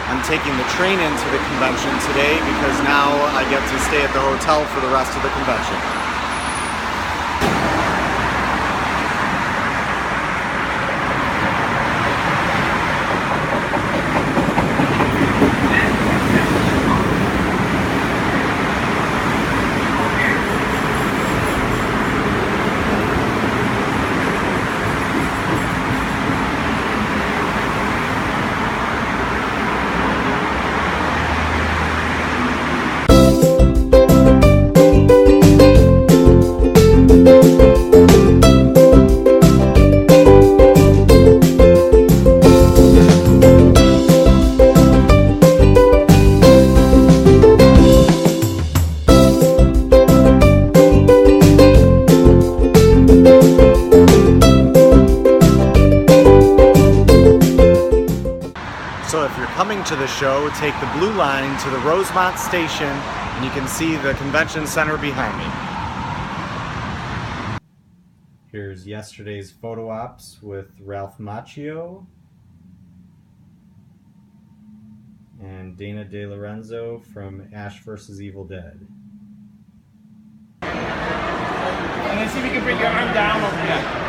I'm taking the train into the convention today because now I get to stay at the hotel for the rest of the convention. So if you're coming to the show, take the blue line to the Rosemont station and you can see the convention center behind me. Here's yesterday's photo ops with Ralph Macchio and Dana DeLorenzo from Ash vs. Evil Dead. And then see if you can bring your arm down over there.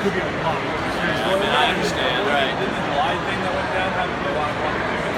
Could be a lot. I understand, right? The July thing that went down had a lot to do with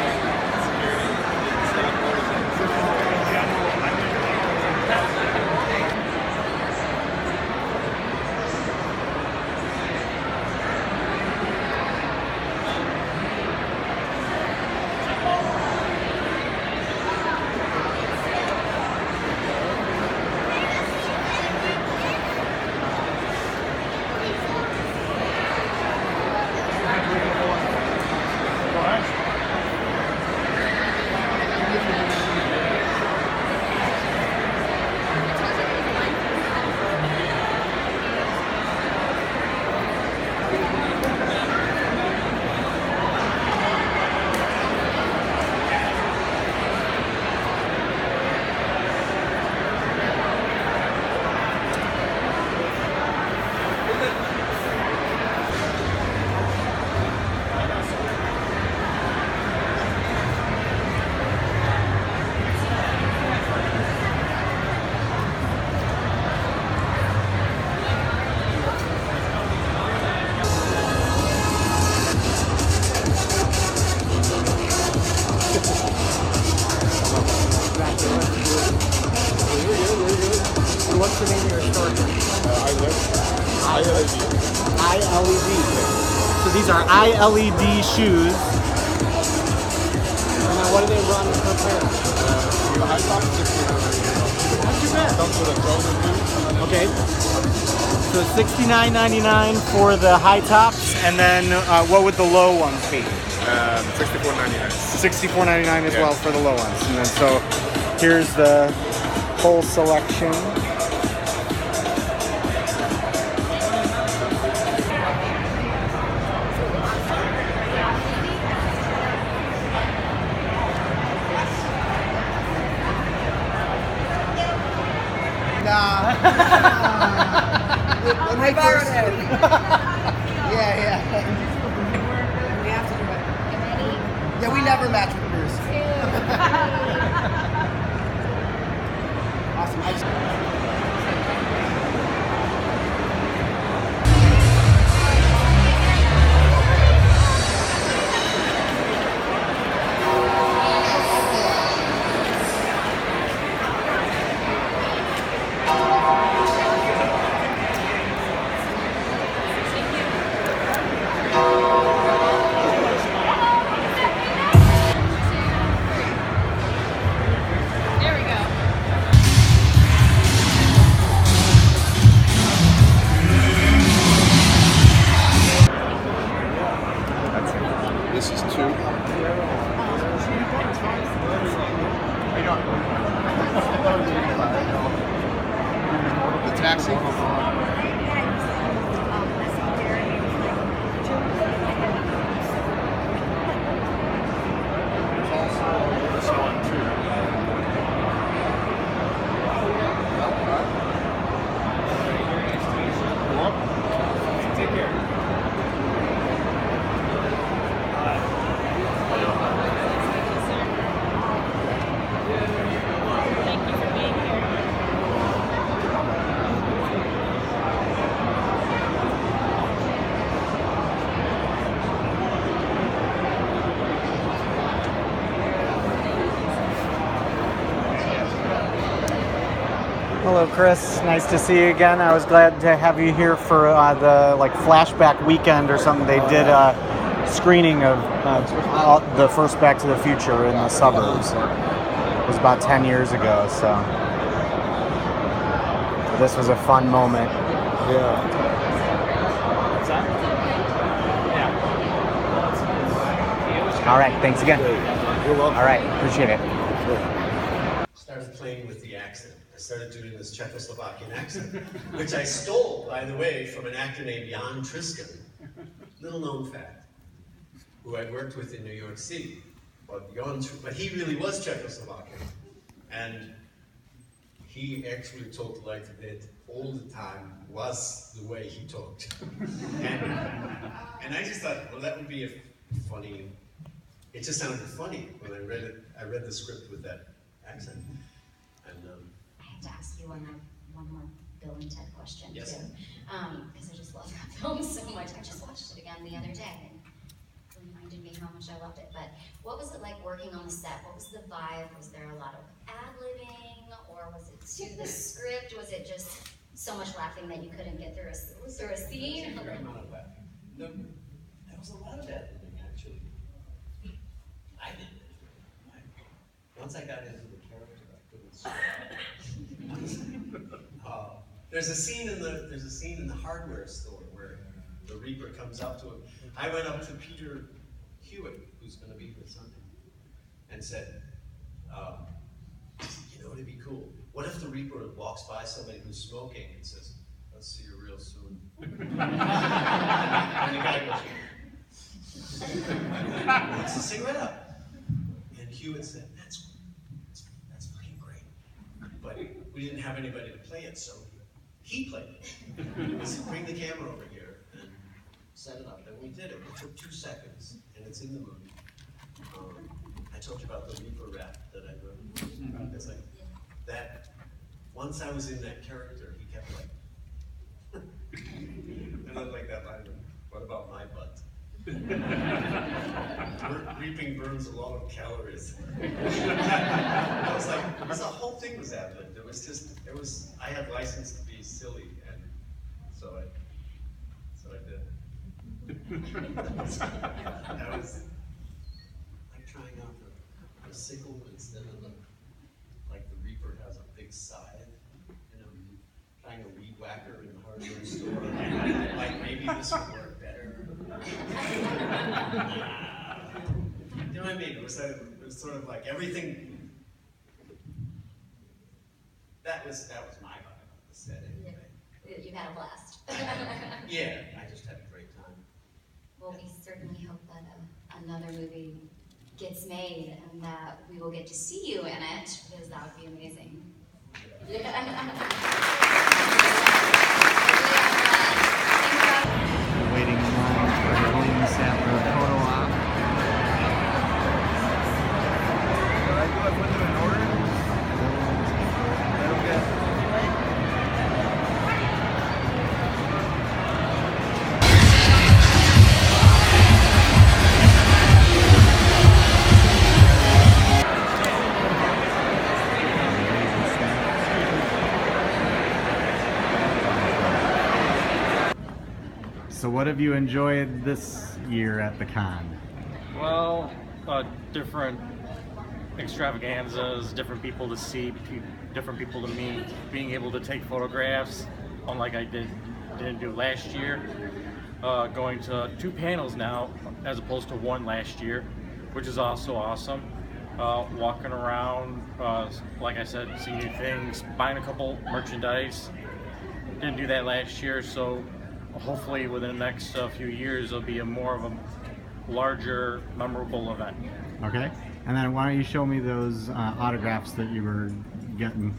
What's the name of your store? ILED. So these are ILED shoes. And then what do they run per pair? High top, $69.99. Not too bad. Comes with a frozen boot. Okay. So $69.99 for the high tops, and then what would the low ones be? $64.99. $64.99 as well for the low ones. And then so here's the whole selection. When I borrowed it. Yeah. We have to do it. Yeah, we never match with Bruce. Awesome. There we go. This is 2. The taxi? This one too. Take care. Thank you for being here. Hello, Chris. Nice to see you again. I was glad to have you here for the flashback weekend or something. They did a screening of the first Back to the Future in the suburbs. It was about 10 years ago, so this was a fun moment. Yeah. What's that? Yeah. All right, thanks again. You're welcome. All right, appreciate it. Started playing with the accent. I started doing this Czechoslovakian accent, which I stole, by the way, from an actor named Jan Triskin, little known fact, who I worked with in New York City. But he really was Czechoslovakian, and he actually talked like that all the time, was the way he talked. and I just thought, well, that would be a funny, it just sounded funny when I read it. I read the script with that accent. And I have to ask you one more Bill and Ted question Yes. too, because I just love that film so much. I just watched it again the other day, and it reminded me how much I loved it. But what was it like working on the set? What was the vibe? Was there a lot of ad-libbing, or was it to the script? Was it just so much laughing that you couldn't get through a scene? a great amount of laughing. No, there was a lot of that actually. I did it. Once I got into the character, I couldn't stop. There's a scene in the hardware store where the Reaper comes up to him. I went up to Peter Hewitt, who's going to be here Sunday, and said, you know, it'd be cool. What if the Reaper walks by somebody who's smoking and says, "Let's see you real soon." And the guy goes, "What's the cigarette up?" And Hewitt said, that's fucking great. But we didn't have anybody to play it, so he played it. He said, "Bring the camera over here and set it up." And we did it. It took 2 seconds, and it's in the movie. I told you about the Reaper rap that I wrote. It's like that. Once I was in that character, he kept like, and then like that line, "What about my butt?" Reaping burns a lot of calories. I was like, the whole thing was ad-libbed. I had license to be silly, and so I did. I was like trying out the sickle instead of the Reaper has a big side, you know, trying a weed whacker in the hardware store. Like maybe this would work better. You know what I mean? It was sort of like everything. That was my vibe on the set anyway. You had a blast. Yeah, I just had a great time. Well, we certainly hope that another movie gets made and that we will get to see you in it, because that would be amazing. Waiting in line for the William Sadler photo op. Did I do it with an order? I don't get So what have you enjoyed this year at the con? Well, different extravaganzas, different people to see, different people to meet, being able to take photographs, unlike I didn't do last year. Going to 2 panels now, as opposed to 1 last year, which is also awesome. Walking around, like I said, seeing new things, buying a couple merchandise. Didn't do that last year, so hopefully within the next few years it'll be more of a larger, memorable event. Okay. And then why don't you show me those autographs that you were getting?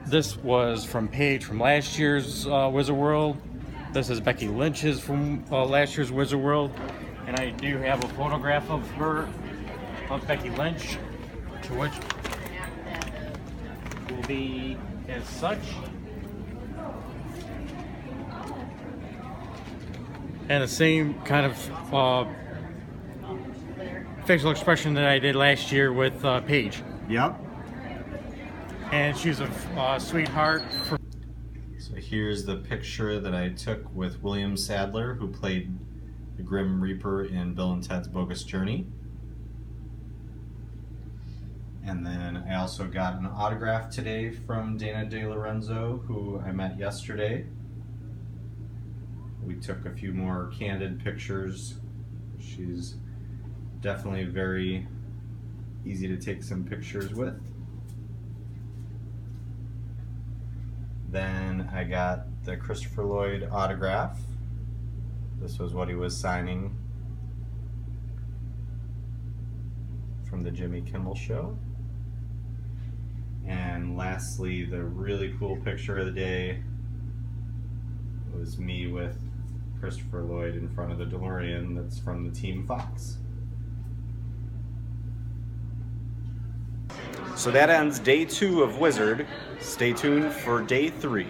This was from Paige from last year's Wizard World. This is Becky Lynch's from last year's Wizard World. And I do have a photograph of her, of Becky Lynch, to which will be as such. And the same kind of facial expression that I did last year with Paige. Yep. And she's a sweetheart. So here's the picture that I took with William Sadler, who played the Grim Reaper in Bill and Ted's Bogus Journey. And then I also got an autograph today from Dana DeLorenzo, who I met yesterday. We took a few more candid pictures. She's definitely very easy to take some pictures with. Then I got the Christopher Lloyd autograph. This was what he was signing from the Jimmy Kimmel Show. And lastly, the really cool picture of the day was me with Christopher Lloyd in front of the DeLorean that's from the Team Fox. So that ends day 2 of Wizard. Stay tuned for day 3.